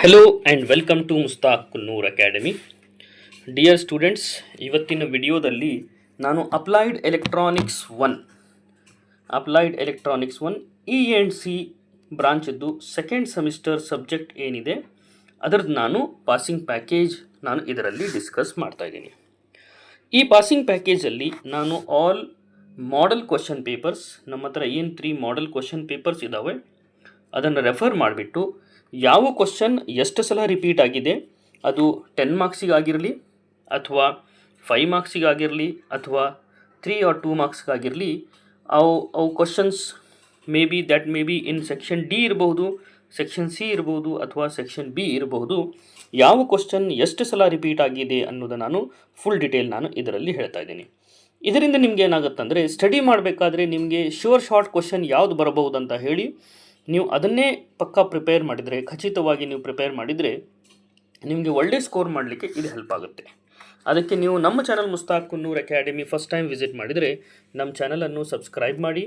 Hello and welcome to Mustaq Kunnur academy. Dear students, ಇವತ್ತಿನ ವಿಡಿಯೋದಲ್ಲಿ ನಾನು ಅಪ್ಲೈಡ್ ಎಲೆಕ್ಟ್ರಾನಿಕ್ಸ್ ಒನ್ E&C ಬ್ರಾಂಚದ್ದು ಸೆಕೆಂಡ್ ಸೆಮಿಸ್ಟರ್ ಸಬ್ಜೆಕ್ಟ್ ಏನಿದೆ ಅದರದ್ದು ನಾನು ಪಾಸಿಂಗ್ ಪ್ಯಾಕೇಜ್ ಇದರಲ್ಲಿ ಡಿಸ್ಕಸ್ ಮಾಡ್ತಾ ಇದ್ದೀನಿ. ಈ ಪಾಸಿಂಗ್ ಪ್ಯಾಕೇಜಲ್ಲಿ ನಾನು ಆಲ್ ಮಾಡೆಲ್ ಕ್ವಶನ್ ಪೇಪರ್ಸ್, ನಮ್ಮ ಹತ್ರ ಏನು 3 ಮಾಡೆಲ್ ಕ್ವಶನ್ ಪೇಪರ್ಸ್ ಇದ್ದಾವೆ ಅದನ್ನು ರೆಫರ್ ಮಾಡಿಬಿಟ್ಟು ಯಾವ ಕ್ವಶನ್ ಎಷ್ಟು ಸಲ ರಿಪೀಟ್ ಆಗಿದೆ, ಅದು 10 ಮಾರ್ಕ್ಸಿಗಾಗಿರಲಿ ಅಥವಾ 5 ಮಾರ್ಕ್ಸಿಗಾಗಿರಲಿ ಅಥವಾ 3 or 2 ಮಾರ್ಕ್ಸ್ಗಾಗಿರಲಿ, ಅವು questions may be in section D ಇರಬಹುದು, ಸೆಕ್ಷನ್ ಸಿ ಇರಬಹುದು ಅಥವಾ ಸೆಕ್ಷನ್ ಬಿ ಇರಬಹುದು. ಯಾವ ಕ್ವಶನ್ ಎಷ್ಟು ಸಲ ರಿಪೀಟ್ ಆಗಿದೆ ಅನ್ನೋದು ನಾನು ಫುಲ್ ಡೀಟೇಲ್ ಇದರಲ್ಲಿ ಹೇಳ್ತಾ ಇದ್ದೀನಿ. ಇದರಿಂದ ನಿಮ್ಗೆ ಏನಾಗುತ್ತೆ ಅಂದರೆ, ಸ್ಟಡಿ ಮಾಡಬೇಕಾದ್ರೆ ನಿಮಗೆ ಶಾರ್ಟ್ ಕ್ವಶನ್ ಯಾವುದು ಬರಬಹುದು ಅಂತ ಹೇಳಿ ನೀವು ಅದನ್ನೇ ಪಕ್ಕಾ ಪ್ರಿಪೇರ್ ಮಾಡಿದರೆ, ಖಚಿತವಾಗಿ ನೀವು ಪ್ರಿಪೇರ್ ಮಾಡಿದರೆ ನಿಮಗೆ ಒಳ್ಳೆ ಸ್ಕೋರ್ ಮಾಡಲಿಕ್ಕೆ ಇದು ಹೆಲ್ಪ್ ಆಗುತ್ತೆ. ಅದಕ್ಕೆ ನೀವು ನಮ್ಮ channel Mushtaq Kunnur academy first time visit ಮಾಡಿದರೆ ನಮ್ಮ ಚಾನಲನ್ನು ಸಬ್ಸ್ಕ್ರೈಬ್ ಮಾಡಿ,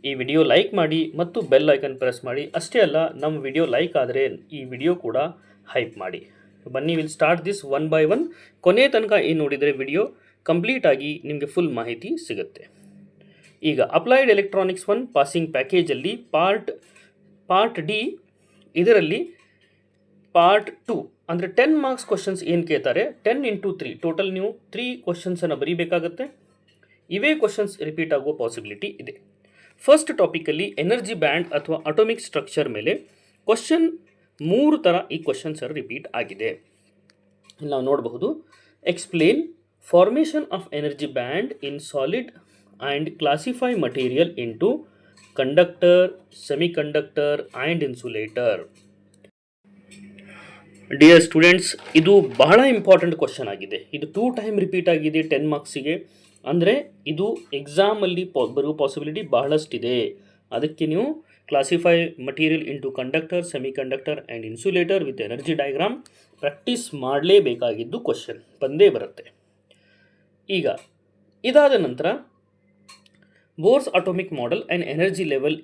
ಈ ವಿಡಿಯೋ ಲೈಕ್ ಮಾಡಿ ಮತ್ತು ಬೆಲ್ ಐಕನ್ ಪ್ರೆಸ್ ಮಾಡಿ. ಅಷ್ಟೇ ಅಲ್ಲ, ನಮ್ಮ ವಿಡಿಯೋ ಲೈಕ್ ಆದರೆ ಈ ವಿಡಿಯೋ ಕೂಡ ಹೈಪ್ ಮಾಡಿ. ಬನ್ನಿ, will start this one by one. ಕೊನೆ ತನಕ ಏನು ನೋಡಿದರೆ ವಿಡಿಯೋ ಕಂಪ್ಲೀಟ್ ಆಗಿ ನಿಮಗೆ ಫುಲ್ ಮಾಹಿತಿ ಸಿಗುತ್ತೆ. ಈಗ ಅಪ್ಲೈಡ್ ಎಲೆಕ್ಟ್ರಾನಿಕ್ಸ್ ಒನ್ ಪಾಸಿಂಗ್ ಪ್ಯಾಕೇಜಲ್ಲಿ ಪಾರ್ಟ್ ಡಿ, ಇದರಲ್ಲಿ ಪಾರ್ಟ್ 2 ಅಂದರೆ 10 ಮಾರ್ಕ್ಸ್ ಕ್ವಶನ್ಸ್ ಏನು ಕೇಳ್ತಾರೆ, 10 into 3 ಟೋಟಲ್ ನೀವು 3 ಕ್ವಶನ್ಸನ್ನು ಬರೀಬೇಕಾಗತ್ತೆ. ಇವೇ ಕ್ವಶನ್ಸ್ ರಿಪೀಟ್ ಆಗುವ ಪಾಸಿಬಿಲಿಟಿ ಇದೆ. ಫಸ್ಟ್ ಟಾಪಿಕಲ್ಲಿ ಎನರ್ಜಿ ಬ್ಯಾಂಡ್ ಅಥವಾ ಅಟೋಮಿಕ್ ಸ್ಟ್ರಕ್ಚರ್ ಮೇಲೆ ಕ್ವಶನ್ 3 ಥರ ಈ ಕ್ವಶನ್ಸ್ ರಿಪೀಟ್ ಆಗಿದೆ. ನಾವು ನೋಡಬಹುದು, explain formation of energy band in solid and classify material into conductor, semiconductor and insulator. Dear students, ಇದು ಬಹಳ ಇಂಪಾರ್ಟೆಂಟ್ ಕ್ವಶನ್ ಆಗಿದೆ. ಇದು 2 ಟೈಮ್ ರಿಪೀಟ್ ಆಗಿದೆ 10 ಮಾರ್ಕ್ಸಿಗೆ. ಅಂದರೆ ಇದು ಎಕ್ಸಾಮಲ್ಲಿ ಬರುವ ಪಾಸಿಬಿಲಿಟಿ ಬಹಳಷ್ಟಿದೆ. ಅದಕ್ಕೆ ನೀವು classify material into conductor, semiconductor and insulator with energy diagram practice ಮಾಡಲೇಬೇಕಾಗಿದ್ದು ಕ್ವಶನ್ ಬಂದೇ ಬರುತ್ತೆ. ಈಗ ಇದಾದ ನಂತರ Bohr's atomic model and energy level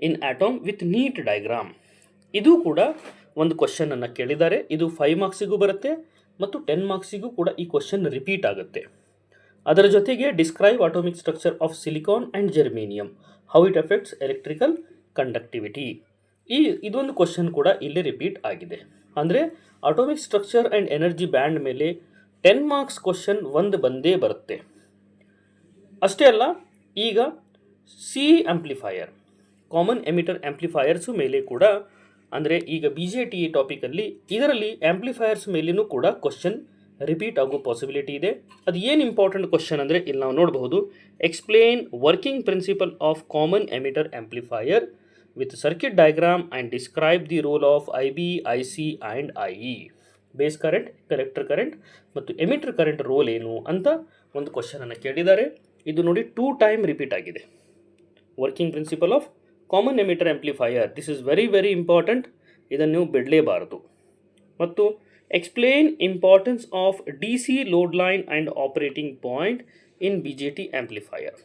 in atom with neat diagram, ಇದು ಕೂಡ ಒಂದು ಕ್ವಶನನ್ನು ಕೇಳಿದ್ದಾರೆ. ಇದು 5 ಮಾರ್ಕ್ಸಿಗೂ ಬರುತ್ತೆ ಮತ್ತು 10 ಮಾರ್ಕ್ಸಿಗೂ ಕೂಡ ಈ ಕ್ವಶನ್ ರಿಪೀಟ್ ಆಗುತ್ತೆ. ಅದರ ಜೊತೆಗೆ describe atomic structure of silicon and germanium, how it effects electrical conductivity. ಇದೊಂದು ಕ್ವಶನ್ ಕೂಡ ಇಲ್ಲಿ ರಿಪೀಟ್ ಆಗಿದೆ. ಅಂದರೆ atomic structure and energy band ಮೇಲೆ 10 ಮಾರ್ಕ್ಸ್ ಕ್ವಶನ್ ಒಂದು ಬಂದೇ ಬರುತ್ತೆ. ಅಷ್ಟೇ ಅಲ್ಲ, ಈಗ ಸಿ ಆಂಪ್ಲಿಫೈಯರ್, ಕಾಮನ್ ಎಮಿಟರ್ ಆಂಪ್ಲಿಫೈಯರ್ಸು ಮೇಲೆ ಕೂಡ, ಅಂದರೆ ಈಗ BJT ಟಾಪಿಕಲ್ಲಿ ಇದರಲ್ಲಿ ಆಂಪ್ಲಿಫೈಯರ್ಸ್ ಮೇಲೇನೂ ಕೂಡ ಕ್ವಶನ್ ರಿಪೀಟ್ ಆಗೋ ಪಾಸಿಬಿಲಿಟಿ ಇದೆ. ಅದು ಏನು ಇಂಪಾರ್ಟೆಂಟ್ ಕ್ವಶನ್ ಅಂದರೆ, ಇಲ್ಲಿ ನಾವು ನೋಡಬಹುದು, explain working principle of common emitter amplifier with circuit diagram and describe the role of IB, IC and IE. Base current, collector current ಮತ್ತು ಎಮಿಟರ್ ಕರೆಂಟ್ ರೋಲ್ ಏನು ಅಂತ ಒಂದು ಕ್ವಶನನ್ನು ಕೇಳಿದ್ದಾರೆ. ಇದು ನೋಡಿ 2 ಟೈಮ್ ರಿಪೀಟ್ ಆಗಿದೆ. Working principle of common emitter amplifier, this is very important, ಇದನ್ನು ನೀವು ಬಿಡಲೇಬಾರದು. ಮತ್ತು explain importance of DC load line and operating point in BJT amplifier.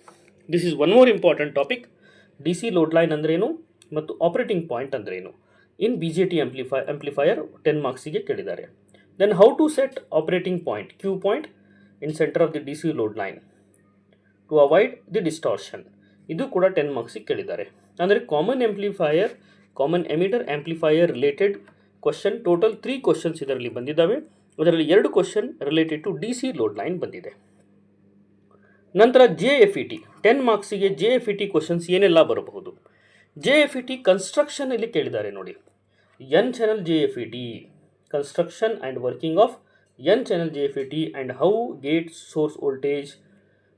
This is one more important topic. DC load line ಅಂದ್ರೇನು ಮತ್ತು operating point ಅಂದ್ರೇನು ಇನ್ BJT amplifier 10 ಮಾರ್ಕ್ಸಿಗೆ ಕೇಳಿದ್ದಾರೆ. Then how to set operating point, Q point in centre of the DC load line to avoid the distortion, ಇದು ಕೂಡ 10 ಮಾರ್ಕ್ಸಿಗೆ ಕೇಳಿದ್ದಾರೆ. ಅಂದರೆ common emitter amplifier related question total 3 questions ಇದರಲ್ಲಿ ಬಂದಿದ್ದಾವೆ. ಅದರಲ್ಲಿ 2 question related to DC load line ಬಂದಿದೆ. ನಂತರ JFET 10 ಮಾರ್ಕ್ಸಿಗೆ JFET ಕ್ವಶನ್ಸ್ ಏನೆಲ್ಲ ಬರಬಹುದು. JFET ಕನ್ಸ್ಟ್ರಕ್ಷನ್ ಇಲ್ಲಿ ಕೇಳಿದ್ದಾರೆ ನೋಡಿ. N channel JFET, construction and working of N channel JFET and how gate source voltage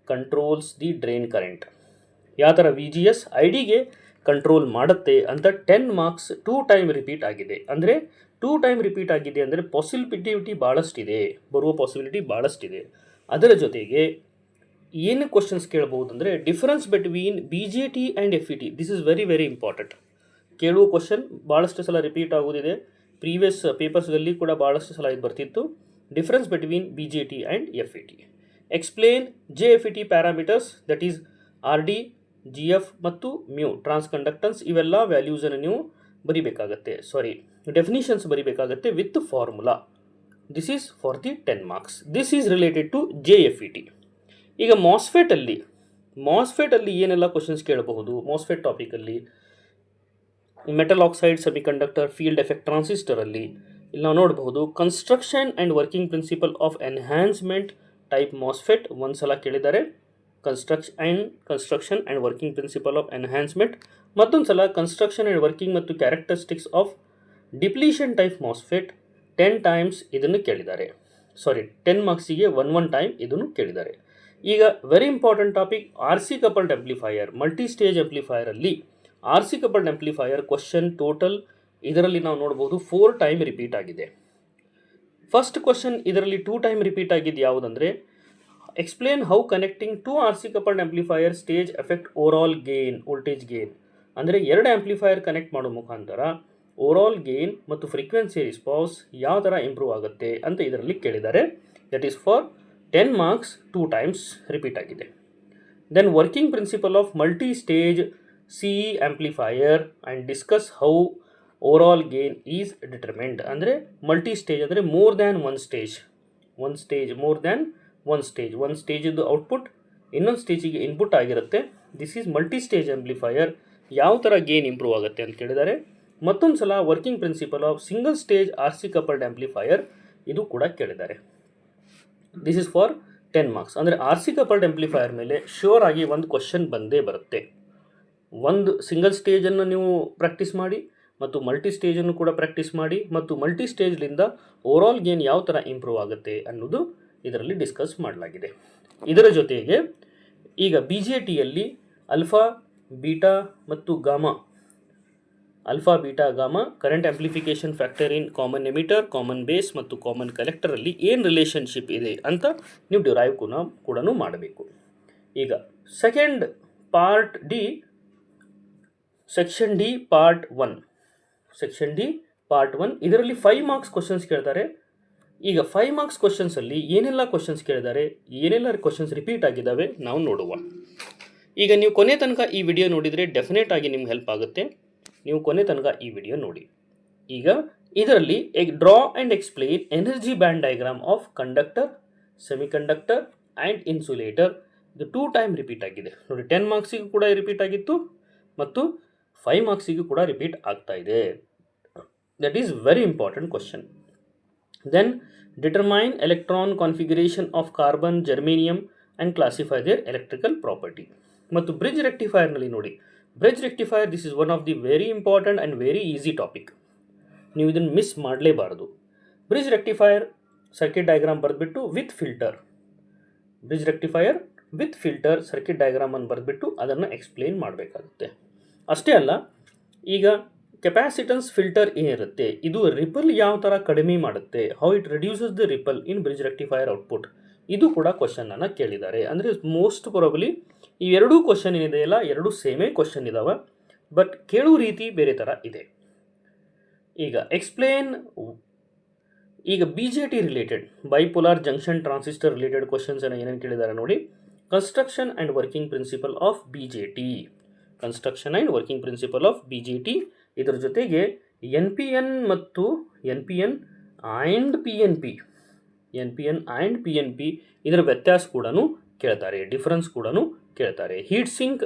controls the drain current, ಯಾವ ಥರ VGS IDಗೆ ಕಂಟ್ರೋಲ್ ಮಾಡುತ್ತೆ ಅಂತ 10 ಮಾರ್ಕ್ಸ್ 2 ಟೈಮ್ ರಿಪೀಟ್ ಆಗಿದೆ. ಅಂದರೆ 2 ಟೈಮ್ ರಿಪೀಟ್ ಆಗಿದೆ ಅಂದರೆ ಪಾಸಿಬಿಲಿಟಿ ಭಾಳಷ್ಟಿದೆ, ಬರುವ ಪಾಸಿಬಿಲಿಟಿ ಭಾಳಷ್ಟಿದೆ. ಅದರ ಜೊತೆಗೆ ಏನು ಕ್ವಶನ್ಸ್ ಕೇಳ್ಬೋದು ಅಂದರೆ, difference between BJT and FET, this is very important. ಕೇಳುವ ಕ್ವಶನ್ ಭಾಳಷ್ಟು ಸಲ ರಿಪೀಟ್ ಆಗೋದಿದೆ. ಪ್ರೀವಿಯಸ್ ಪೇಪರ್ಸ್ಗಳಲ್ಲಿ ಕೂಡ ಭಾಳಷ್ಟು ಸಲ ಇದು ಬರ್ತಿತ್ತು. Difference between BJT and FET. Explain JFET parameters, that is RD, GF ಮತ್ತು ಮ್ಯೂ ಟ್ರಾನ್ಸ್ ಕಂಡಕ್ಟನ್ಸ್, ಇವೆಲ್ಲ ವ್ಯಾಲ್ಯೂಸನ್ನು ನೀವು ಬರಿಬೇಕಾಗತ್ತೆ. ಡೆಫಿನಿಷನ್ಸ್ ಬರಿಬೇಕಾಗತ್ತೆ with formula. This is for the 10 marks. This is related to JFET. ಈಗ ಮಾಸ್ಫೆಟಲ್ಲಿ ಏನೆಲ್ಲ ಕ್ವಶನ್ಸ್ ಕೇಳಬಹುದು? ಮಾಸ್ಫೆಟ್ ಟಾಪಿಕಲ್ಲಿ metal oxide semiconductor field effect ಟ್ರಾನ್ಸಿಸ್ಟರಲ್ಲಿ ಇಲ್ಲಿ ನಾವು ನೋಡಬಹುದು construction and working principle of enhancement type MOSFET ಒಂದು ಸಲ ಕೇಳಿದ್ದಾರೆ. Construction and working principle of enhancement ಮತ್ತೊಂದು ಸಲ ಕನ್ಸ್ಟ್ರಕ್ಷನ್ ಆ್ಯಂಡ್ ವರ್ಕಿಂಗ್ ಮತ್ತು characteristics of depletion type MOSFET 10 times ಇದನ್ನು ಕೇಳಿದ್ದಾರೆ. 10 ಮಾರ್ಕ್ಸಿಗೆ ಒನ್ ಟೈಮ್ ಇದನ್ನು ಕೇಳಿದ್ದಾರೆ. ಈಗ very important topic RC coupled amplifier, multi stage ಆಂಪ್ಲಿಫೈಯರಲ್ಲಿ RC coupled amplifier question total ಇದರಲ್ಲಿ ನಾವು ನೋಡ್ಬೋದು 4 ಟೈಮ್ ರಿಪೀಟ್ ಆಗಿದೆ. ಫಸ್ಟ್ ಕ್ವಶನ್ ಇದರಲ್ಲಿ 2 ಟೈಮ್ ರಿಪೀಟ್ ಆಗಿದ್ದು ಯಾವುದಂದರೆ explain how connecting 2 RC coupled amplifier stage effect overall gain voltage gain. ಅಂದರೆ 2 amplifier connect ಮಾಡೋ ಮುಖಾಂತರ ಓವರಾಲ್ ಗೇನ್ ಮತ್ತು ಫ್ರೀಕ್ವೆನ್ಸಿ ರಿಸ್ಪಾನ್ಸ್ ಯಾವ ಥರ ಇಂಪ್ರೂವ್ ಆಗುತ್ತೆ ಅಂತ ಇದರಲ್ಲಿ ಕೇಳಿದ್ದಾರೆ. That is for 10 marks 2 times repeat ಆಗಿದೆ. Then working principle of multi stage CE amplifier and discuss how overall gain is determined. ಅಂದರೆ ಮಲ್ಟಿ ಸ್ಟೇಜ್ ಅಂದರೆ ಮೋರ್ ದ್ಯಾನ್ ಒನ್ ಸ್ಟೇಜ್, ಒಂದು ಸ್ಟೇಜಿದ್ದು ಔಟ್ಪುಟ್ ಇನ್ನೊಂದು ಸ್ಟೇಜಿಗೆ ಇನ್ಪುಟ್ ಆಗಿರುತ್ತೆ. This is multi stage amplifier, ಯಾವ ಥರ ಗೇನ್ ಇಂಪ್ರೂವ್ ಆಗುತ್ತೆ ಅಂತ ಕೇಳಿದ್ದಾರೆ. ಮತ್ತೊಂದು ಸಲ working principle of single stage RC coupled amplifier ಇದು ಕೂಡ ಕೇಳಿದ್ದಾರೆ. This is for 10 marks. ಅಂದರೆ RC ಕಪಲ್ಡ್ ಆಂಪ್ಲಿಫೈಯರ್ ಮೇಲೆ ಶ್ಯೂರ್ ಆಗಿ ಒಂದು ಕ್ವಶನ್ ಬಂದೇ ಬರುತ್ತೆ. ಒಂದು ಸಿಂಗಲ್ ಸ್ಟೇಜನ್ನು ನೀವು ಪ್ರಾಕ್ಟೀಸ್ ಮಾಡಿ ಮತ್ತು ಮಲ್ಟಿ ಸ್ಟೇಜನ್ನು ಕೂಡ ಪ್ರಾಕ್ಟೀಸ್ ಮಾಡಿ ಮತ್ತು ಮಲ್ಟಿ ಸ್ಟೇಜ್ಲಿಂದ ಓವರಾಲ್ ಗೇನ್ ಯಾವ ಥರ ಇಂಪ್ರೂವ್ ಆಗುತ್ತೆ ಅನ್ನೋದು ಇದರಲ್ಲಿ ಡಿಸ್ಕಸ್ ಮಾಡಲಾಗಿದೆ. ಇದರ ಜೊತೆಗೆ ಈಗ BJTಯಲ್ಲಿ ಆಲ್ಫಾ ಬೀಟಾ ಮತ್ತು gamma current amplification factor in common emitter, common base ಮತ್ತು ಕಾಮನ್ ಕಲೆಕ್ಟರಲ್ಲಿ ಏನು ರಿಲೇಷನ್ಶಿಪ್ ಇದೆ ಅಂತ ನೀವು ಡಿರೈವ್ ಕೂಡ ಮಾಡಬೇಕು. ಈಗ ಸೆಕ್ಷನ್ ಡಿ ಪಾರ್ಟ್ 1 ಇದರಲ್ಲಿ 5 ಮಾರ್ಕ್ಸ್ ಕ್ವಶನ್ಸ್ ಕೇಳ್ತಾರೆ. ಈಗ 5 ಮಾರ್ಕ್ಸ್ ಕ್ವಶನ್ಸಲ್ಲಿ ಏನೆಲ್ಲ ಕ್ವಶನ್ಸ್ ಕೇಳಿದ್ದಾರೆ, ಏನೆಲ್ಲ ಕ್ವಶನ್ಸ್ ರಿಪೀಟ್ ಆಗಿದ್ದಾವೆ ನಾವು ನೋಡುವ. ಈಗ ನೀವು ಕೊನೆ ತನಕ ಈ ವಿಡಿಯೋ ನೋಡಿದರೆ ಡೆಫಿನೆಟ್ ಆಗಿ ನಿಮ್ಗೆ ಹೆಲ್ಪ್ ಆಗುತ್ತೆ. ನೀವು ಕೊನೆ ತನಕ ಈ ವಿಡಿಯೋ ನೋಡಿ. ಈಗ ಇದರಲ್ಲಿ draw and explain energy band diagram of conductor, semiconductor and insulator. ಇದು 2 ಟೈಮ್ ರಿಪೀಟ್ ಆಗಿದೆ ನೋಡಿ. 10 ಮಾರ್ಕ್ಸಿಗೂ ಕೂಡ ರಿಪೀಟ್ ಆಗಿತ್ತು ಮತ್ತು 5 ಮಾರ್ಕ್ಸಿಗೂ ಕೂಡ ರಿಪೀಟ್ ಆಗ್ತಾ ಇದೆ. That is very important question. Then determine electron configuration of carbon, germanium and classify their electrical property. ಮತ್ತು ಬ್ರಿಡ್ಜ್ ರೆಕ್ಟಿಫೈರ್ನಲ್ಲಿ ನೋಡಿ, bridge rectifier this is one of the very important and very easy topic. ನೀವು ಇದನ್ನು miss ಮಾಡಲೇಬಾರದು. Bridge rectifier circuit diagram ಬರೆದ್ಬಿಟ್ಟು with filter circuit ಡಯಾಗ್ರಾಮನ್ನು ಬರೆದ್ಬಿಟ್ಟು ಅದನ್ನು ಎಕ್ಸ್ಪ್ಲೇನ್ ಮಾಡಬೇಕಾಗುತ್ತೆ. ಅಷ್ಟೇ ಅಲ್ಲ, ಈಗ ಕೆಪಾಸಿಟನ್ಸ್ ಫಿಲ್ಟರ್ ಏನಿರುತ್ತೆ ಇದು ರಿಪಲ್ ಯಾವ ಥರ ಕಡಿಮೆ ಮಾಡುತ್ತೆ, how it reduces the ripple in bridge rectifier output, ಇದು ಕೂಡ ಕ್ವಶನನ್ನು ಕೇಳಿದ್ದಾರೆ. ಅಂದರೆ ಮೋಸ್ಟ್ ಪ್ರಾಬಲಿ ಈ ಎರಡೂ ಕ್ವಶನ್ ಏನಿದೆಯಲ್ಲ ಎರಡೂ ಸೇಮೇ ಕ್ವಶನ್ ಇದ್ದಾವೆ, ಬಟ್ ಕೇಳುವ ರೀತಿ ಬೇರೆ ಥರ ಇದೆ. ಈಗ ಎಕ್ಸ್ಪ್ಲೇನ್, ಈಗ BJT related bipolar junction transistor related ಕ್ವಶನ್ಸನ್ನು ಏನೇನು ಕೇಳಿದ್ದಾರೆ ನೋಡಿ. Construction and working principle of BJT, ಇದರ ಜೊತೆಗೆ NPN ಮತ್ತು NPN ಆ್ಯಂಡ್ PNP ಇದರ ವ್ಯತ್ಯಾಸ ಕೂಡ ಕೇಳ್ತಾರೆ, ಡಿಫ್ರೆನ್ಸ್ ಕೂಡ ಕೇಳ್ತಾರೆ. ಹೀಟ್ ಸಿಂಕ್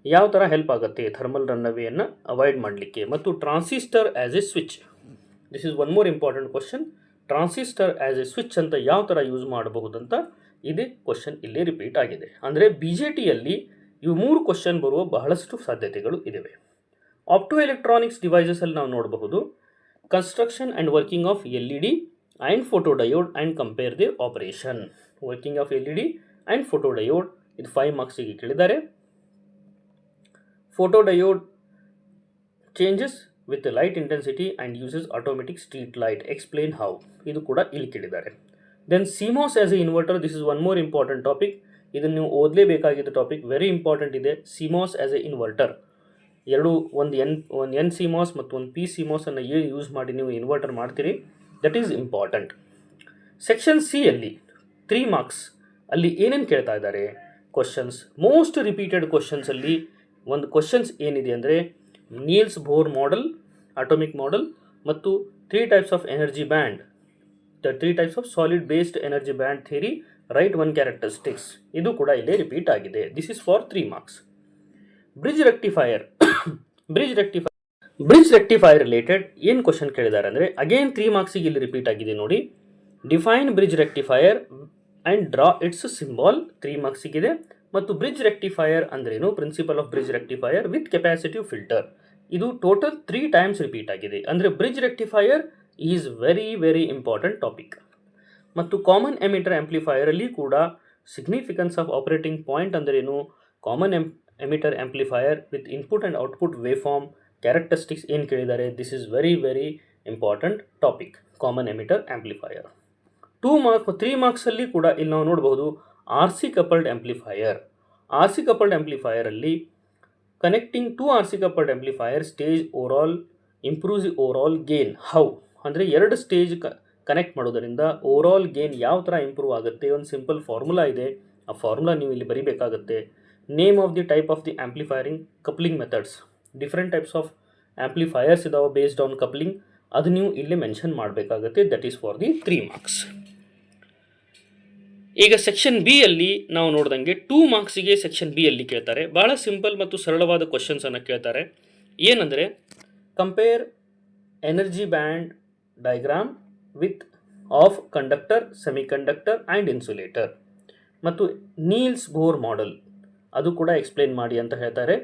ಯಾವ ಥರ ಹೆಲ್ಪ್ ಆಗುತ್ತೆ ಥರ್ಮಲ್ ರನ್ಅವೇಯನ್ನು ಅವಾಯ್ಡ್ ಮಾಡಲಿಕ್ಕೆ, ಮತ್ತು transistor as A switch. This is one more important question. Transistor as A switch ಅಂತ ಯಾವ ಥರ ಯೂಸ್ ಮಾಡಬಹುದಂತ ಇದೇ ಕ್ವಶನ್ ಇಲ್ಲಿ ರಿಪೀಟ್ ಆಗಿದೆ. ಅಂದರೆ BJTಯಲ್ಲಿ ಇವು 3 ಕ್ವಶನ್ ಬರುವ ಬಹಳಷ್ಟು ಸಾಧ್ಯತೆಗಳು ಇದ್ದಾವೆ. ಆಪ್ಟೋ ಎಲೆಕ್ಟ್ರಾನಿಕ್ಸ್ ಡಿವೈಸಸಲ್ಲಿ ನಾವು ನೋಡಬಹುದು construction and working of LED and photodiode and compare their operation. Working of LED and photodiode ಇದು 5 ಮಾರ್ಕ್ಸಿಗೆ ಕೇಳಿದ್ದಾರೆ. Photodiode changes with light intensity and uses automatic street light, explain how, ಇದು ಕೂಡ ಇಲ್ಲಿ ಕೇಳಿದ್ದಾರೆ. Then CMOS as a inverter, this is one more important topic. ಇದನ್ನು ನೀವು ಓದಲೇಬೇಕಾಗಿದ್ದ ಟಾಪಿಕ್, ವೆರಿ ಇಂಪಾರ್ಟೆಂಟ್ ಇದೆ. CMOS ಆಸ್ ಎ ಇನ್ವರ್ಟರ್, ಒಂದು ಎನ್ CMOS ಮತ್ತು ಒಂದು P CMOS ಅನ್ನು ಯೂಸ್ ಮಾಡಿ ನೀವು ಇನ್ವರ್ಟರ್ ಮಾಡ್ತೀರಿ, ದಟ್ ಈಸ್ ಇಂಪಾರ್ಟೆಂಟ್. ಸೆಕ್ಷನ್ Cಯಲ್ಲಿ 3 ಮಾರ್ಕ್ಸ್ ಅಲ್ಲಿ ಏನೇನು ಕೇಳ್ತಾ ಇದ್ದಾರೆ ಕ್ವಶನ್ಸ್, ಮೋಸ್ಟ್ ರಿಪೀಟೆಡ್ ಕ್ವಶನ್ಸಲ್ಲಿ ಒಂದು ಕ್ವಶನ್ಸ್ ಏನಿದೆ ಅಂದರೆ Niels bore model, atomic model ಮತ್ತು 3 types of energy band, the 3 types of solid based energy band theory, right one characteristics, ಇದು ಕೂಡ ಇಲ್ಲೇ ರಿಪೀಟ್ ಆಗಿದೆ. This is for 3 marks. Bridge rectifier bridge rectifier related ಏನು question ಕೇಳಿದ್ದಾರೆ ಅಂದರೆ again 3 ಮಾರ್ಕ್ಸಿಗೆ ಇಲ್ಲಿ repeat ಆಗಿದೆ ನೋಡಿ. Define bridge rectifier and draw it's symbol 3 ಮಾರ್ಕ್ಸಿಗಿದೆ. ಮತ್ತು ಬ್ರಿಡ್ಜ್ ರೆಕ್ಟಿಫೈಯರ್ ಅಂದ್ರೇನು, principle of bridge rectifier with capacitive filter, ಇದು ಟೋಟಲ್ 3 ಟೈಮ್ಸ್ ರಿಪೀಟ್ ಆಗಿದೆ. ಅಂದರೆ bridge rectifier is very very important topic. ಮತ್ತು ಕಾಮನ್ ಎಮಿಟರ್ ಆಂಪ್ಲಿಫೈಯರ್ ಅಲ್ಲಿ ಕೂಡ ಸಿಗ್ನಿಫಿಕೆನ್ಸ್ ಆಫ್ ಆಪರೇಟಿಂಗ್ ಪಾಯಿಂಟ್ ಅಂದ್ರೇನು, common emitter amplifier with input and output waveform characteristics ಏನು ಕೇಳಿದ್ದಾರೆ. This is very very important topic, common emitter amplifier. 3 ಮಾರ್ಕ್ಸಲ್ಲಿ ಕೂಡ ಇಲ್ಲಿ ನಾವು ನೋಡಬಹುದು R C coupled amplifier. R C coupled ಆಂಪ್ಲಿಫೈಯರಲ್ಲಿ connecting to R C coupled amplifier stage overall improves the overall gain. How ಅಂದರೆ 2 stage connect ಮಾಡೋದರಿಂದ overall gain ಯಾವ ಥರ ಇಂಪ್ರೂವ್ ಆಗುತ್ತೆ. ಒಂದು ಸಿಂಪಲ್ ಫಾರ್ಮುಲಾ ಇದೆ, ಆ ಫಾರ್ಮುಲಾ ನೀವು ಇಲ್ಲಿ ಬರೀಬೇಕಾಗುತ್ತೆ. Name of the type of the amplifying coupling methods, different types of amplifiers ಇದಾವೆ ಬೇಸ್ಡ್ ಆನ್ ಕಪ್ಲಿಂಗ್, ಅದು ನೀವು ಇಲ್ಲಿ ಮೆನ್ಷನ್ ಮಾಡಬೇಕಾಗುತ್ತೆ. That is for the 3 marks. ಈಗ ಸೆಕ್ಷನ್ ಬಿ ಅಲ್ಲಿ ನಾವು ನೋಡ್ದಂಗೆ 2 ಮಾರ್ಕ್ಸಿಗೆ ಸೆಕ್ಷನ್ ಬಿ ಅಲ್ಲಿ ಕೇಳ್ತಾರೆ. ಭಾಳ ಸಿಂಪಲ್ ಮತ್ತು ಸರಳವಾದ ಕ್ವಶನ್ಸನ್ನು ಕೇಳ್ತಾರೆ. ಏನಂದರೆ compare energy band diagram with of conductor, semiconductor and insulator. ಮತ್ತು ನೀಲ್ಸ್ ಬೋರ್ ಮಾಡೆಲ್ ಅದು ಕೂಡ ಎಕ್ಸ್ಪ್ಲೇನ್ ಮಾಡಿ ಅಂತ ಹೇಳ್ತಾರೆ.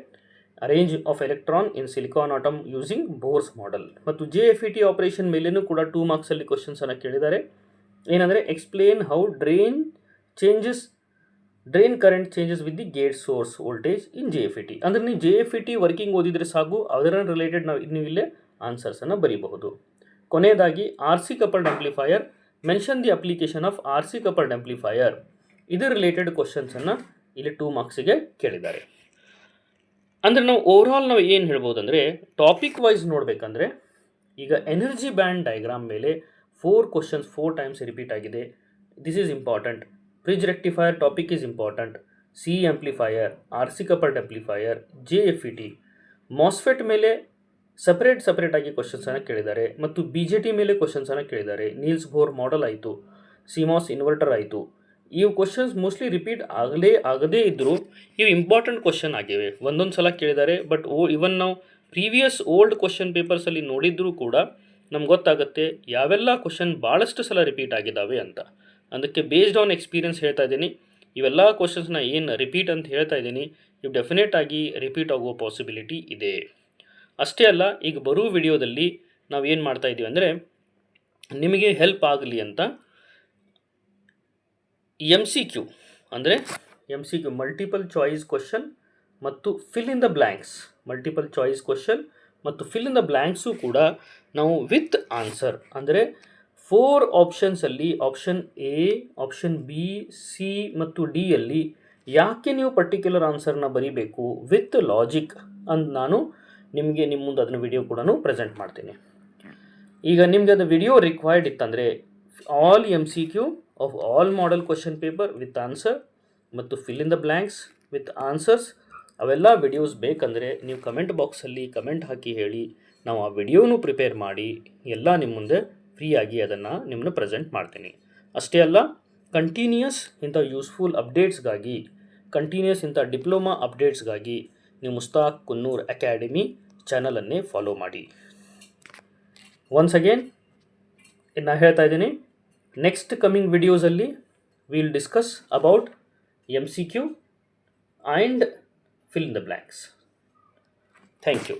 Arrange of electron in silicon atom using Bohr's model. ಮತ್ತು JFET ಆಪರೇಷನ್ ಮೇಲೇನೂ ಕೂಡ 2 ಮಾರ್ಕ್ಸಲ್ಲಿ ಕ್ವಶನ್ಸನ್ನು ಕೇಳಿದ್ದಾರೆ. ಏನಂದರೆ explain how drain current changes with the gate source voltage in JFET. ಅಂದರೆ ನೀವು JFET ವರ್ಕಿಂಗ್ ಓದಿದರೆ ಸಾಕು, ಅದರ ರಿಲೇಟೆಡ್ ನೀವು ಇಲ್ಲೇ ಆನ್ಸರ್ಸನ್ನು ಬರೀಬಹುದು. ಕೊನೆಯದಾಗಿ R C coupled amplifier, mention the application of R C coupled amplifier, ಇದರ ರಿಲೇಟೆಡ್ ಕ್ವಶನ್ಸನ್ನು ಇಲ್ಲಿ 2 ಮಾರ್ಕ್ಸಿಗೆ ಕೇಳಿದ್ದಾರೆ. ಅಂದರೆ ನಾವು ಓವರಾಲ್ ನಾವು ಏನು ಹೇಳ್ಬೋದು ಅಂದರೆ ಟಾಪಿಕ್ ವೈಸ್ ನೋಡಬೇಕಂದ್ರೆ ಈಗ ಎನರ್ಜಿ ಬ್ಯಾಂಡ್ ಡಯಾಗ್ರಾಮ್ ಮೇಲೆ 4 ಕ್ವಶನ್ಸ್ 4 ಟೈಮ್ಸ್ ರಿಪೀಟ್ ಆಗಿದೆ. This is important. Bridge rectifier topic is important. C amplifier, R C coupled amplifier, JFET, MOSFET ಮೇಲೆ ಸಪ್ರೇಟ್ ಆಗಿ ಕ್ವಶನ್ಸನ್ನು ಕೇಳಿದ್ದಾರೆ. ಮತ್ತು BJT ಮೇಲೆ ಕ್ವಶನ್ಸನ್ನು ಕೇಳಿದ್ದಾರೆ. ನೀಲ್ಸ್ ಬೋರ್ ಮಾಡೆಲ್ ಆಯಿತು, ಸಿಮಾಸ್ ಇನ್ವರ್ಟರ್ ಆಯಿತು. ಇವು ಕ್ವಶನ್ಸ್ ಮೋಸ್ಟ್ಲಿ ರಿಪೀಟ್ ಆಗದೇ ಇದ್ದರೂ ಇವು ಇಂಪಾರ್ಟೆಂಟ್ ಕ್ವಶನ್ ಆಗಿವೆ. ಒಂದೊಂದು ಸಲ ಕೇಳಿದ್ದಾರೆ. ಬಟ್ ಇವನ್ ನಾವು ಪ್ರೀವಿಯಸ್ ಓಲ್ಡ್ ಕ್ವಶನ್ ಪೇಪರ್ಸಲ್ಲಿ ನೋಡಿದ್ರೂ ಕೂಡ ನಮ್ಗೆ ಗೊತ್ತಾಗುತ್ತೆ ಯಾವೆಲ್ಲ ಕ್ವಶನ್ ಭಾಳಷ್ಟು ಸಲ ರಿಪೀಟ್ ಆಗಿದ್ದಾವೆ ಅಂತ. ಅದಕ್ಕೆ ಬೇಸ್ಡ್ ಆನ್ ಎಕ್ಸ್ಪೀರಿಯನ್ಸ್ ಹೇಳ್ತಾ ಇದ್ದೀನಿ. ಇವೆಲ್ಲ ಕ್ವಶನ್ಸ್ನ ಏನು ರಿಪೀಟ್ ಅಂತ ಹೇಳ್ತಾ ಇದ್ದೀನಿ, ಇವು ಡೆಫಿನೆಟ್ ಆಗಿ ರಿಪೀಟ್ ಆಗುವ ಪಾಸಿಬಿಲಿಟಿ ಇದೆ. ಅಷ್ಟೇ ಅಲ್ಲ, ಈಗ ಬರೋ ವಿಡಿಯೋದಲ್ಲಿ ನಾವು ಏನು ಮಾಡ್ತಾ ಇದ್ದೀವಿ ಅಂದರೆ ನಿಮಗೆ ಹೆಲ್ಪ್ ಆಗಲಿ ಅಂತ MCQ ಅಂದರೆ MCQ ಮಲ್ಟಿಪಲ್ ಚಾಯ್ಸ್ ಕ್ವಶನ್ ಮತ್ತು fill in the blanks, multiple choice question ಮತ್ತು ಫಿಲ್ ಇನ್ ದ ಬ್ಲ್ಯಾಂಕ್ಸು ಕೂಡ ನಾವು ವಿತ್ ಆನ್ಸರ್ ಅಂದರೆ 4 ಆಪ್ಷನ್ಸಲ್ಲಿ option A, option B, C ಮತ್ತು D ಯಲ್ಲಿ ಯಾಕೆ ನೀವು ಪರ್ಟಿಕ್ಯುಲರ್ ಆನ್ಸರ್ನ ಬರೀಬೇಕು ವಿತ್ ಲಾಜಿಕ್ ಅಂತ ನಾನು ನಿಮಗೆ ನಿಮ್ಮ ಮುಂದೆ ಅದನ್ನ ವಿಡಿಯೋ ಕೂಡ ಪ್ರೆಸೆಂಟ್ ಮಾಡ್ತೀನಿ. ಈಗ ನಿಮಗೆ ಅದು ವಿಡಿಯೋ ರಿಕ್ವೈರ್ಡ್ ಇತ್ತಂದರೆ all MCQ of all model question paper with answer ಮತ್ತು fill in the blanks with answers, ಅವೆಲ್ಲ ವಿಡಿಯೋಸ್ ಬೇಕಂದರೆ ನೀವು ಕಮೆಂಟ್ ಬಾಕ್ಸಲ್ಲಿ ಕಮೆಂಟ್ ಹಾಕಿ ಹೇಳಿ, ನಾವು ಆ ವಿಡಿಯೋನೂ ಪ್ರಿಪೇರ್ ಮಾಡಿ ಎಲ್ಲ ನಿಮ್ಮ ಮುಂದೆ ಫ್ರೀಯಾಗಿ ಅದನ್ನು ನಿಮ್ಮನ್ನು ಪ್ರೆಸೆಂಟ್ ಮಾಡ್ತೀನಿ. ಅಷ್ಟೇ ಅಲ್ಲ, ಕಂಟಿನ್ಯೂಯಸ್ ಇಂಥ ಯೂಸ್ಫುಲ್ ಅಪ್ಡೇಟ್ಸ್ಗಾಗಿ, ಕಂಟಿನ್ಯೂಯಸ್ ಇಂಥ ಡಿಪ್ಲೊಮಾ ಅಪ್ಡೇಟ್ಸ್ಗಾಗಿ ನೀವು ಮುಸ್ತಾಕ್ ಕುನ್ನೂರ್ ಅಕಾಡೆಮಿ ಚಾನಲನ್ನೇ ಫಾಲೋ ಮಾಡಿ. ಒನ್ಸ್ ಅಗೇನ್ ನಾನು ಹೇಳ್ತಾ ಇದ್ದೀನಿ, ನೆಕ್ಸ್ಟ್ ಕಮಿಂಗ್ ವಿಡಿಯೋಸಲ್ಲಿ will discuss about MCQ and fill in the blanks. Thank you.